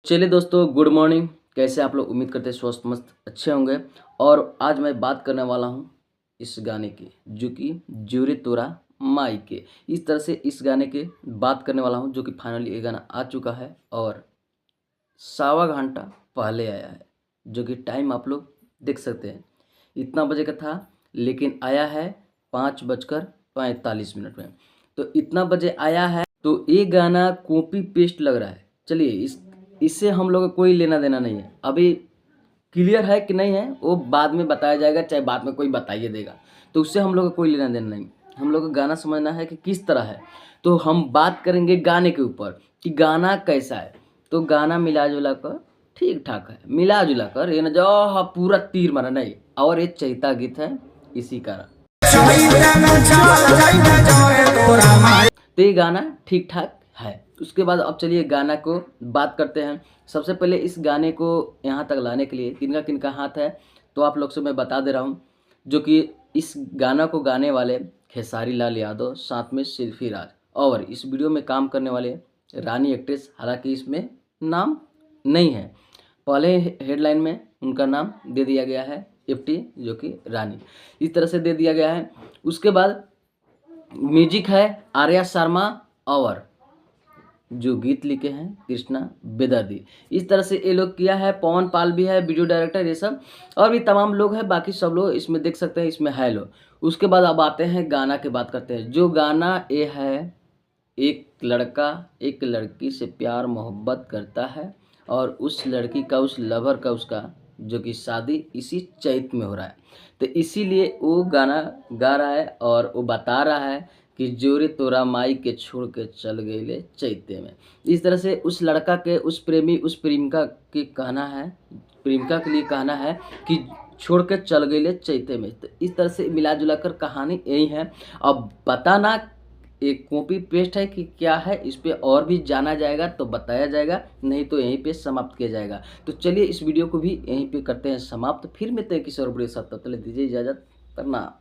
चलिए दोस्तों, good morning. कैसे आप लोग? उम्मीद करते हैं स्वस्थ मस्त अच्छे होंगे। और आज मैं बात करने वाला हूँ इस गाने की, जो कि जोरे तोरा माई के। इस तरह से इस गाने के बात करने वाला हूँ, जो कि फाइनली ये गाना आ चुका है और सवा घंटा पहले आया है। जो कि टाइम आप लोग देख सकते हैं, इतना बजे का था, लेकिन आया है 5:45 में। तो इतना बजे आया है, तो ये गाना कॉपी पेस्ट लग रहा है। चलिए, इससे हम लोग का कोई लेना देना नहीं है। अभी क्लियर है कि नहीं है वो बाद में बताया जाएगा, चाहे बाद में कोई बताइए देगा, तो उससे हम लोग का कोई लेना देना नहीं। हम लोग को गाना समझना है कि किस तरह है। तो हम बात करेंगे गाने के ऊपर कि गाना कैसा है। तो गाना मिला जुला कर ठीक ठाक है, मिला जुला कर, ये ना जो हाँ पूरा तीर मारा नहीं। और ये चैता गीत है, इसी कारण तो ये गाना ठीक ठाक है। उसके बाद अब चलिए गाना को बात करते हैं। सबसे पहले इस गाने को यहाँ तक लाने के लिए किनका हाथ है, तो आप लोग से मैं बता दे रहा हूँ। जो कि इस गाना को गाने वाले खेसारी लाल यादव, साथ में सिल्फी राज, और इस वीडियो में काम करने वाले रानी एक्ट्रेस। हालांकि इसमें नाम नहीं है, पहले हेडलाइन में उनका नाम दे दिया गया है एफटी, जो कि रानी, इस तरह से दे दिया गया है। उसके बाद म्यूजिक है आर्या शर्मा, और जो गीत लिखे हैं कृष्णा बेदर्दी। इस तरह से ये लोग किया है। पवन पाल भी है वीडियो डायरेक्टर, ये सब और भी तमाम लोग हैं। बाकी सब लोग इसमें देख सकते हैं, इसमें है लोग। उसके बाद अब आते हैं गाना की बात करते हैं। जो गाना ये है, एक लड़का एक लड़की से प्यार मोहब्बत करता है, और उस लड़की का, उस लवर का, उसका जो कि शादी इसी चैत में हो रहा है। तो इसीलिए वो गाना गा रहा है और वो बता रहा है कि जोरे तोरा माई के छोड़ के चल गईले चैते में। इस तरह से उस लड़का के, उस प्रेमी, उस प्रेमिका के कहना है, प्रेमिका के लिए कहना है कि छोड़ के चल गईले चैते में। तो इस तरह से मिला जुला कर कहानी यही है। अब बताना एक कॉपी पेस्ट है कि क्या है, इस पे और भी जाना जाएगा तो बताया जाएगा, नहीं तो यहीं पे समाप्त किया जाएगा। तो चलिए इस वीडियो को भी यहीं पे करते हैं समाप्त। फिर मिलते हैं किसी और वीडियो के साथ, तब तक दीजिए इजाज़त। प्रणाम।